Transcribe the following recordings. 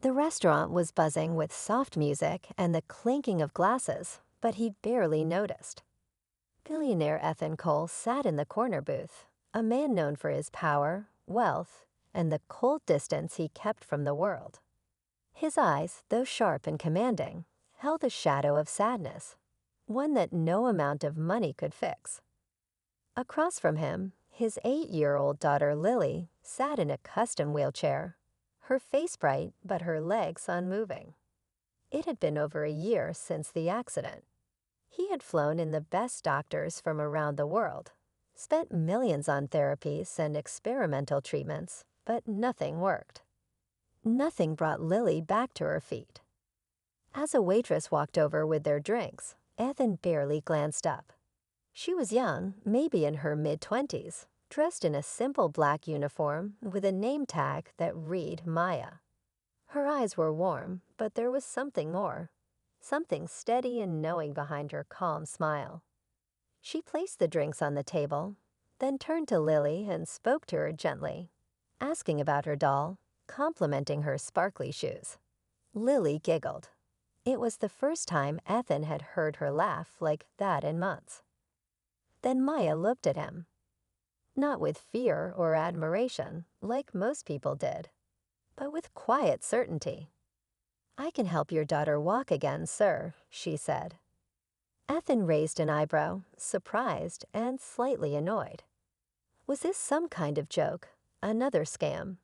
The restaurant was buzzing with soft music and the clinking of glasses, but he barely noticed. Billionaire Ethan Cole sat in the corner booth, a man known for his power, wealth, and the cold distance he kept from the world. His eyes, though sharp and commanding, held a shadow of sadness, one that no amount of money could fix. Across from him, his 8-year-old daughter Lily sat in a custom wheelchair, her face bright but her legs unmoving. It had been over a year since the accident. He had flown in the best doctors from around the world, spent millions on therapies and experimental treatments, but nothing worked. Nothing brought Lily back to her feet. As a waitress walked over with their drinks, Ethan barely glanced up. She was young, maybe in her mid-20s, dressed in a simple black uniform with a name tag that read Maya. Her eyes were warm, but there was something more, something steady and knowing behind her calm smile. She placed the drinks on the table, then turned to Lily and spoke to her gently, asking about her doll, complimenting her sparkly shoes. Lily giggled. It was the first time Ethan had heard her laugh like that in months. Then Maya looked at him. Not with fear or admiration, like most people did, but with quiet certainty. "I can help your daughter walk again, sir," she said. Ethan raised an eyebrow, surprised and slightly annoyed. Was this some kind of joke, another scam?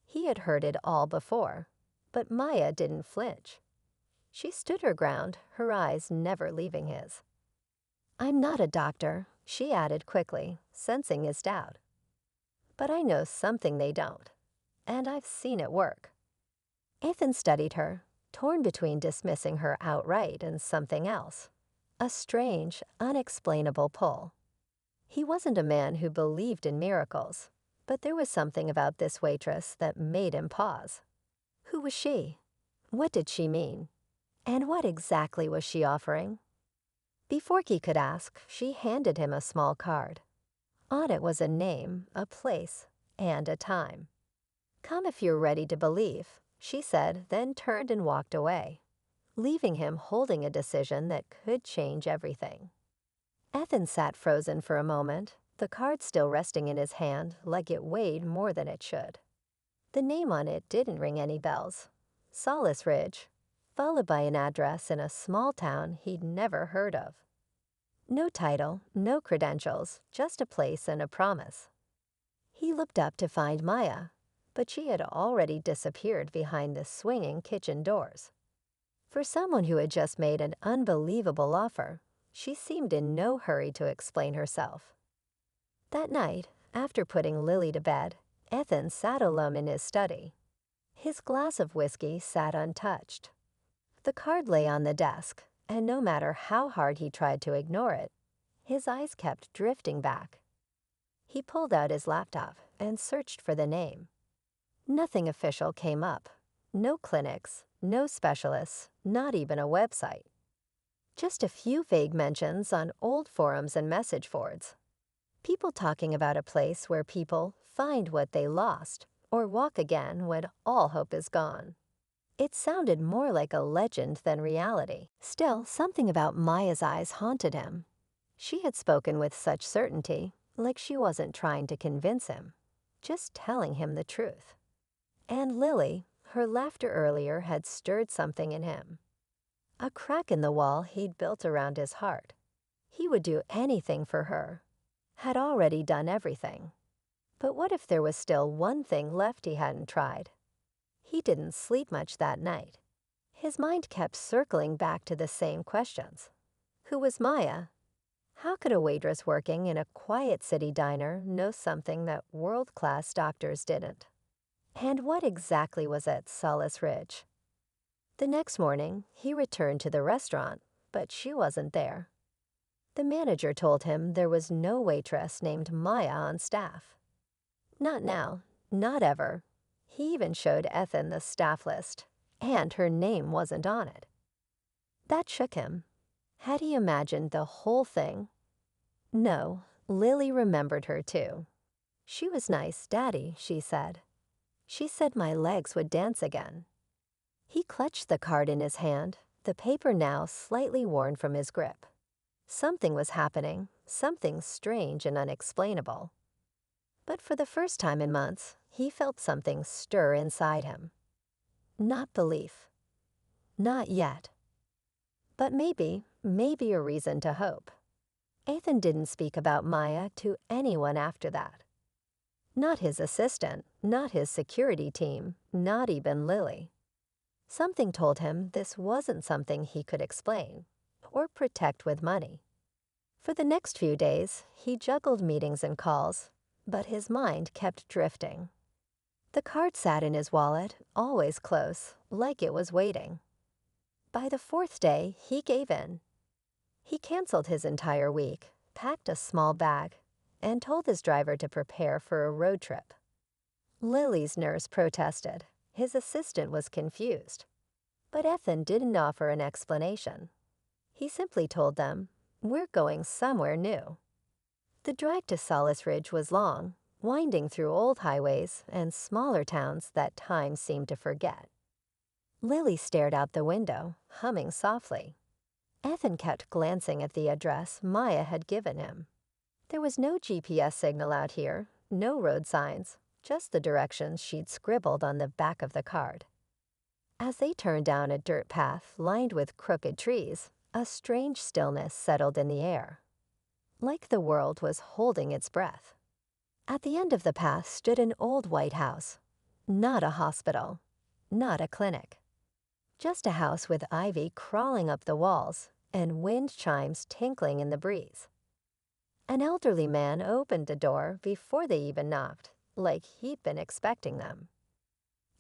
He had heard it all before, but Maya didn't flinch. She stood her ground, her eyes never leaving his. "I'm not a doctor," she added quickly, sensing his doubt. "But I know something they don't, and I've seen it work." Ethan studied her, torn between dismissing her outright and something else, a strange, unexplainable pull. He wasn't a man who believed in miracles, but there was something about this waitress that made him pause. Who was she? What did she mean? And what exactly was she offering? Before he could ask, she handed him a small card. On it was a name, a place, and a time. "Come if you're ready to believe," she said, then turned and walked away, leaving him holding a decision that could change everything. Ethan sat frozen for a moment, the card still resting in his hand like it weighed more than it should. The name on it didn't ring any bells. Solace Ridge, followed by an address in a small town he'd never heard of. No title, no credentials, just a place and a promise. He looked up to find Maya, but she had already disappeared behind the swinging kitchen doors. For someone who had just made an unbelievable offer, she seemed in no hurry to explain herself. That night, after putting Lily to bed, Ethan sat alone in his study. His glass of whiskey sat untouched. The card lay on the desk, and no matter how hard he tried to ignore it, his eyes kept drifting back. He pulled out his laptop and searched for the name. Nothing official came up. No clinics, no specialists, not even a website. Just a few vague mentions on old forums and message boards. People talking about a place where people find what they lost or walk again when all hope is gone. It sounded more like a legend than reality. Still, something about Maya's eyes haunted him. She had spoken with such certainty, like she wasn't trying to convince him, just telling him the truth. And Lily, her laughter earlier had stirred something in him. A crack in the wall he'd built around his heart. He would do anything for her. Had already done everything. But what if there was still one thing left he hadn't tried? He didn't sleep much that night. His mind kept circling back to the same questions. Who was Maya? How could a waitress working in a quiet city diner know something that world-class doctors didn't? And what exactly was at Solace Ridge? The next morning, he returned to the restaurant, but she wasn't there. The manager told him there was no waitress named Maya on staff. Not now, not ever. He even showed Ethan the staff list, and her name wasn't on it. That shook him. Had he imagined the whole thing? No, Lily remembered her too. She was nice, Daddy, she said. She said my legs would dance again. He clutched the card in his hand, the paper now slightly worn from his grip. Something was happening, something strange and unexplainable. But for the first time in months, he felt something stir inside him. Not belief. Not yet. But maybe a reason to hope. Ethan didn't speak about Maya to anyone after that. Not his assistant, not his security team, not even Lily. Something told him this wasn't something he could explain or protect with money. For the next few days, he juggled meetings and calls, but his mind kept drifting. The card sat in his wallet, always close, like it was waiting. By the fourth day, he gave in. He canceled his entire week, packed a small bag, and told his driver to prepare for a road trip. Lily's nurse protested. His assistant was confused. But Ethan didn't offer an explanation. He simply told them, "We're going somewhere new." The drive to Solace Ridge was long, winding through old highways and smaller towns that time seemed to forget. Lily stared out the window, humming softly. Ethan kept glancing at the address Maya had given him. There was no GPS signal out here, no road signs, just the directions she'd scribbled on the back of the card. As they turned down a dirt path lined with crooked trees, a strange stillness settled in the air, like the world was holding its breath. At the end of the path stood an old white house. Not a hospital, not a clinic. Just a house with ivy crawling up the walls and wind chimes tinkling in the breeze. An elderly man opened the door before they even knocked, like he'd been expecting them.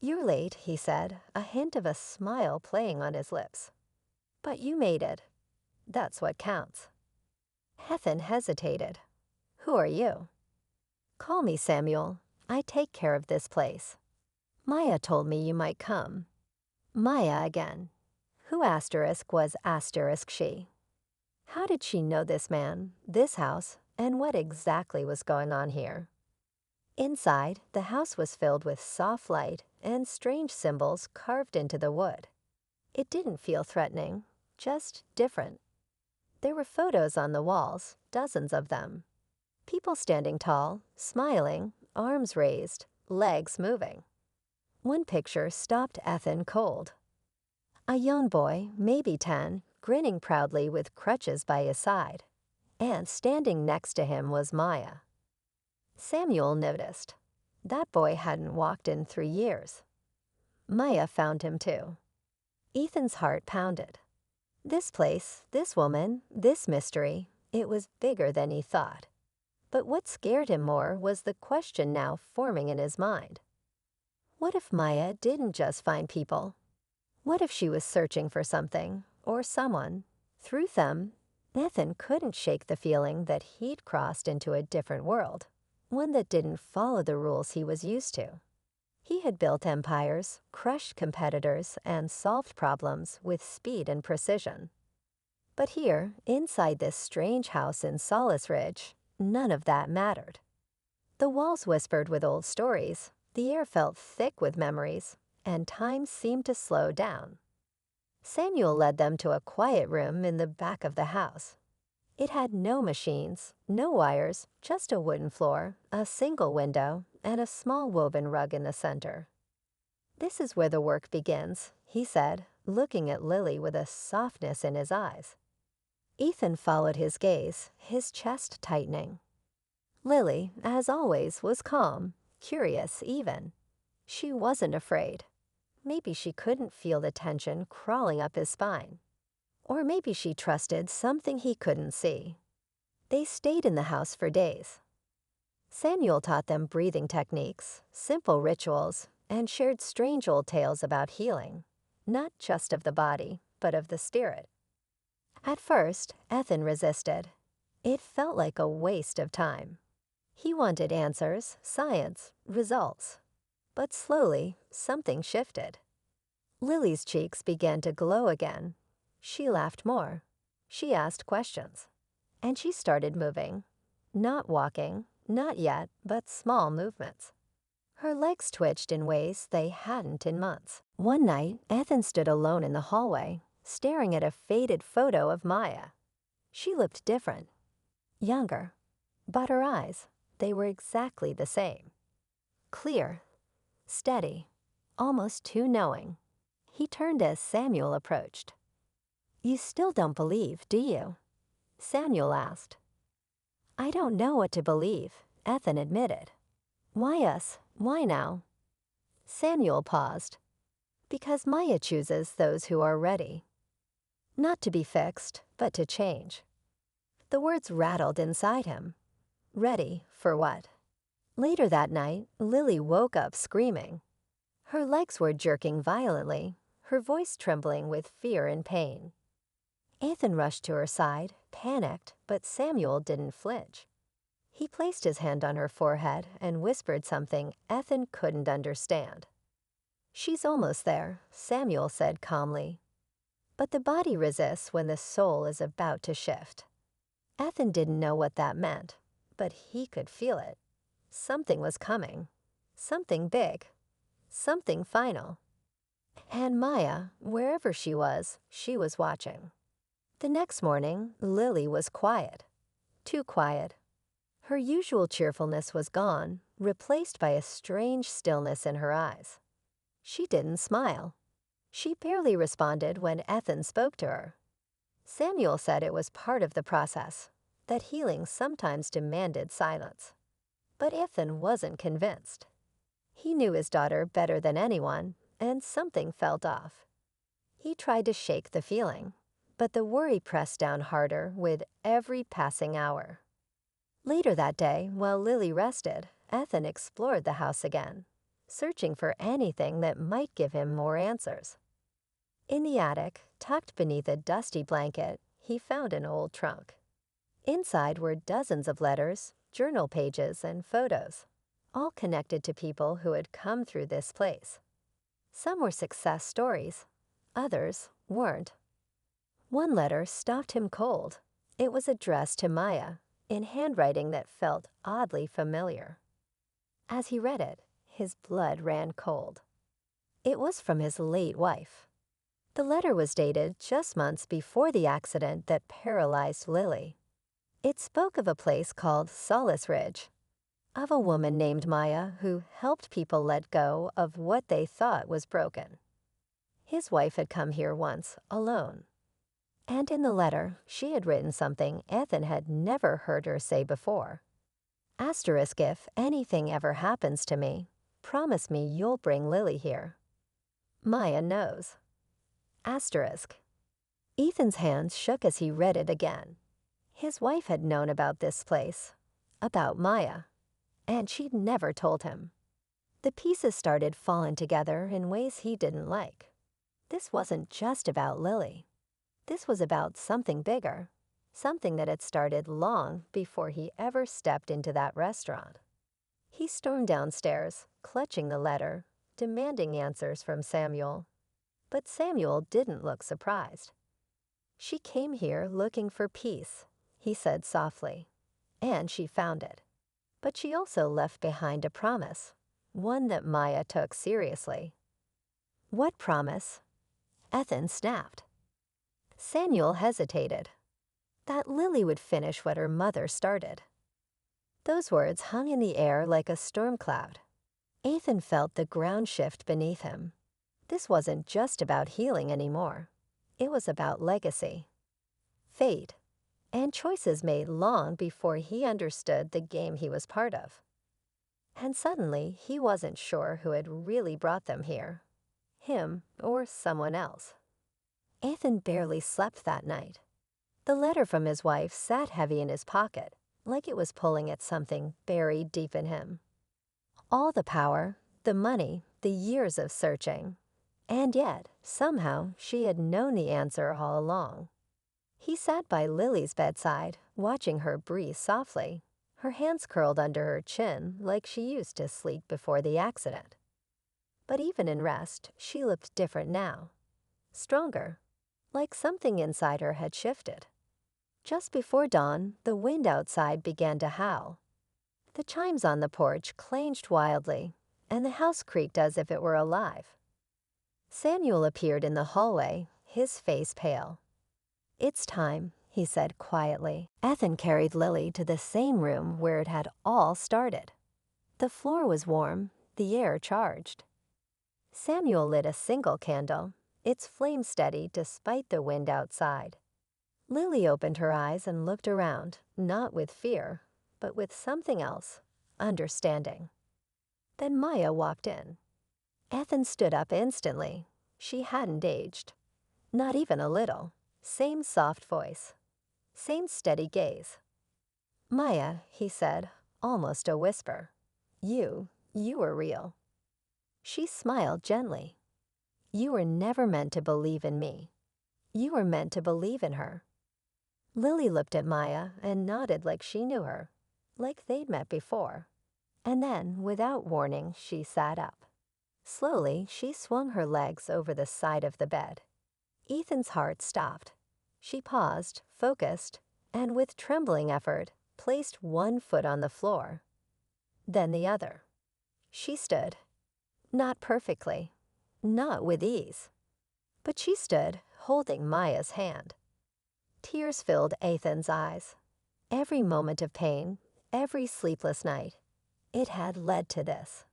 "You're late," he said, a hint of a smile playing on his lips. "But you made it. That's what counts." Ethan hesitated. "Who are you?" "Call me Samuel. I take care of this place. Maya told me you might come." Maya again. Who asterisk was asterisk she? How did she know this man, this house, and what exactly was going on here? Inside, the house was filled with soft light and strange symbols carved into the wood. It didn't feel threatening, just different. There were photos on the walls, dozens of them. People standing tall, smiling, arms raised, legs moving. One picture stopped Ethan cold. A young boy, maybe 10, grinning proudly with crutches by his side. And standing next to him was Maya. Samuel noticed. That boy hadn't walked in 3 years. Maya found him too. Ethan's heart pounded. This place, this woman, this mystery, it was bigger than he thought. But what scared him more was the question now forming in his mind. What if Maya didn't just find people? What if she was searching for something, or someone? Through them, Ethan couldn't shake the feeling that he'd crossed into a different world, one that didn't follow the rules he was used to. He had built empires, crushed competitors, and solved problems with speed and precision. But here, inside this strange house in Solace Ridge, none of that mattered. The walls whispered with old stories, the air felt thick with memories, and time seemed to slow down. Samuel led them to a quiet room in the back of the house. It had no machines, no wires, just a wooden floor, a single window, and a small woven rug in the center. "This is where the work begins," he said, looking at Lily with a softness in his eyes. Ethan followed his gaze, his chest tightening. Lily, as always, was calm, curious even. She wasn't afraid. Maybe she couldn't feel the tension crawling up his spine. Or maybe she trusted something he couldn't see. They stayed in the house for days. Samuel taught them breathing techniques, simple rituals, and shared strange old tales about healing, not just of the body, but of the spirit. At first, Ethan resisted. It felt like a waste of time. He wanted answers, science, results. But slowly, something shifted. Lily's cheeks began to glow again. She laughed more. She asked questions. And she started moving. Not walking, not yet, but small movements. Her legs twitched in ways they hadn't in months. One night, Ethan stood alone in the hallway, staring at a faded photo of Maya. She looked different, younger, but her eyes, they were exactly the same. Clear, steady, almost too knowing. He turned as Samuel approached. "You still don't believe, do you?" Samuel asked. "I don't know what to believe," Ethan admitted. "Why us? Why now?" Samuel paused. "Because Maya chooses those who are ready. Not to be fixed, but to change." The words rattled inside him. Ready for what? Later that night, Lily woke up screaming. Her legs were jerking violently, her voice trembling with fear and pain. Ethan rushed to her side, panicked, but Samuel didn't flinch. He placed his hand on her forehead and whispered something Ethan couldn't understand. "She's almost there," Samuel said calmly. "But the body resists when the soul is about to shift." Ethan didn't know what that meant, but he could feel it. Something was coming. Something big. Something final. And Maya, wherever she was watching. The next morning, Lily was quiet. Too quiet. Her usual cheerfulness was gone, replaced by a strange stillness in her eyes. She didn't smile. She barely responded when Ethan spoke to her. Samuel said it was part of the process, that healing sometimes demanded silence. But Ethan wasn't convinced. He knew his daughter better than anyone, and something felt off. He tried to shake the feeling, but the worry pressed down harder with every passing hour. Later that day, while Lily rested, Ethan explored the house again, searching for anything that might give him more answers. In the attic, tucked beneath a dusty blanket, he found an old trunk. Inside were dozens of letters, journal pages, and photos, all connected to people who had come through this place. Some were success stories, others weren't. One letter stopped him cold. It was addressed to Maya, in handwriting that felt oddly familiar. As he read it, his blood ran cold. It was from his late wife. The letter was dated just months before the accident that paralyzed Lily. It spoke of a place called Solace Ridge, of a woman named Maya who helped people let go of what they thought was broken. His wife had come here once, alone. And in the letter, she had written something Ethan had never heard her say before. Asterisk, if anything ever happens to me, promise me you'll bring Lily here. Maya knows. Asterisk. Ethan's hands shook as he read it again. His wife had known about this place, about Maya, and she'd never told him. The pieces started falling together in ways he didn't like. This wasn't just about Lily. This was about something bigger, something that had started long before he ever stepped into that restaurant. He stormed downstairs, clutching the letter, demanding answers from Samuel. But Samuel didn't look surprised. "She came here looking for peace," he said softly, "and she found it. But she also left behind a promise, one that Maya took seriously." "What promise?" Ethan snapped. Samuel hesitated. That Lily would finish what her mother started. Those words hung in the air like a storm cloud. Ethan felt the ground shift beneath him. This wasn't just about healing anymore. It was about legacy, fate, and choices made long before he understood the game he was part of. And suddenly, he wasn't sure who had really brought them here, him or someone else. Ethan barely slept that night. The letter from his wife sat heavy in his pocket, like it was pulling at something buried deep in him. All the power, the money, the years of searching. And yet, somehow, she had known the answer all along. He sat by Lily's bedside, watching her breathe softly, her hands curled under her chin like she used to sleep before the accident. But even in rest, she looked different now. Stronger, like something inside her had shifted. Just before dawn, the wind outside began to howl. The chimes on the porch clanged wildly, and the house creaked as if it were alive. Samuel appeared in the hallway, his face pale. "It's time," he said quietly. Ethan carried Lily to the same room where it had all started. The floor was warm, the air charged. Samuel lit a single candle, its flame steady despite the wind outside. Lily opened her eyes and looked around, not with fear, but with something else, understanding. Then Maya walked in. Ethan stood up instantly. She hadn't aged. Not even a little. Same soft voice. Same steady gaze. "Maya," he said, almost a whisper. You were real." She smiled gently. "You were never meant to believe in me. You were meant to believe in her." Lily looked at Maya and nodded like she knew her, like they'd met before. And then, without warning, she sat up. Slowly, she swung her legs over the side of the bed. Ethan's heart stopped. She paused, focused, and with trembling effort, placed one foot on the floor. Then the other. She stood. Not perfectly. Not with ease. But she stood, holding Maya's hand. Tears filled Ethan's eyes. Every moment of pain, every sleepless night, it had led to this.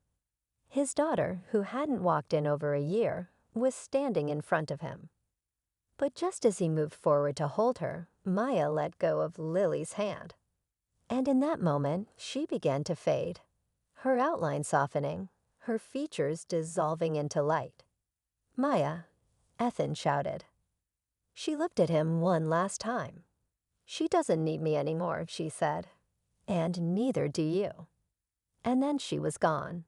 His daughter, who hadn't walked in over a year, was standing in front of him. But just as he moved forward to hold her, Maya let go of Lily's hand. And in that moment, she began to fade, her outline softening, her features dissolving into light. "Maya," Ethan shouted. She looked at him one last time. "She doesn't need me anymore," she said. "And neither do you." And then she was gone.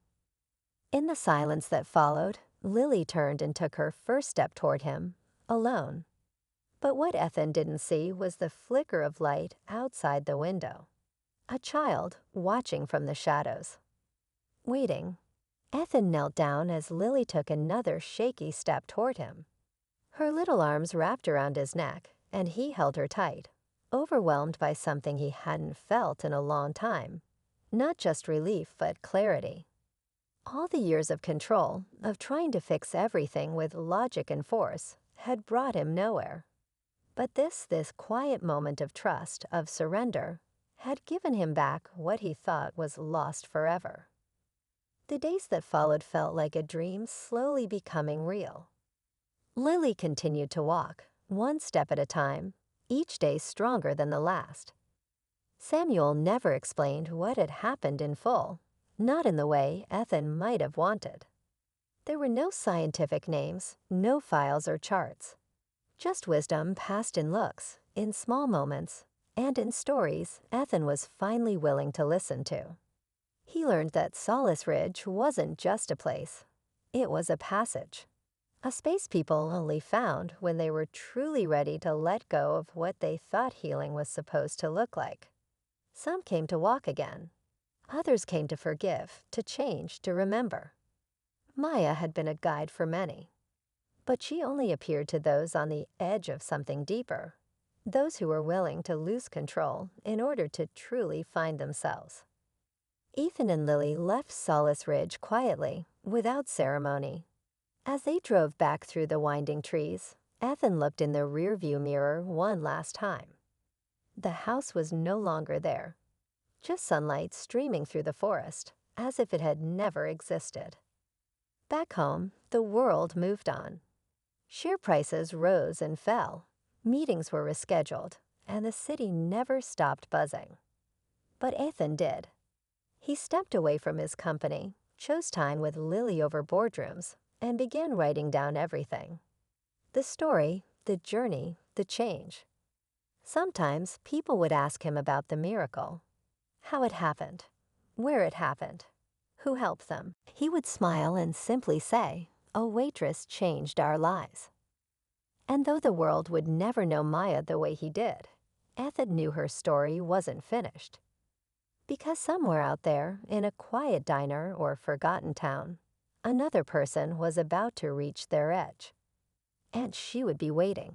In the silence that followed, Lily turned and took her first step toward him, alone. But what Ethan didn't see was the flicker of light outside the window. A child watching from the shadows. Waiting. Ethan knelt down as Lily took another shaky step toward him. Her little arms wrapped around his neck, and he held her tight, overwhelmed by something he hadn't felt in a long time. Not just relief, but clarity. All the years of control, of trying to fix everything with logic and force, had brought him nowhere. But this quiet moment of trust, of surrender, had given him back what he thought was lost forever. The days that followed felt like a dream slowly becoming real. Lily continued to walk, one step at a time, each day stronger than the last. Samuel never explained what had happened in full, not in the way Ethan might have wanted. There were no scientific names, no files or charts. Just wisdom passed in looks, in small moments, and in stories Ethan was finally willing to listen to. He learned that Solace Ridge wasn't just a place. It was a passage. A space people only found when they were truly ready to let go of what they thought healing was supposed to look like. Some came to walk again. Others came to forgive, to change, to remember. Maya had been a guide for many. But she only appeared to those on the edge of something deeper, those who were willing to lose control in order to truly find themselves. Ethan and Lily left Solace Ridge quietly, without ceremony. As they drove back through the winding trees, Ethan looked in the rearview mirror one last time. The house was no longer there. Just sunlight streaming through the forest, as if it had never existed. Back home, the world moved on. Share prices rose and fell. Meetings were rescheduled, and the city never stopped buzzing. But Ethan did. He stepped away from his company, chose time with Lily over boardrooms, and began writing down everything. The story, the journey, the change. Sometimes people would ask him about the miracle. How it happened, where it happened, who helped them. He would smile and simply say, "A waitress changed our lives." And though the world would never know Maya the way he did, Ethan knew her story wasn't finished. Because somewhere out there, in a quiet diner or forgotten town, another person was about to reach their edge. And she would be waiting.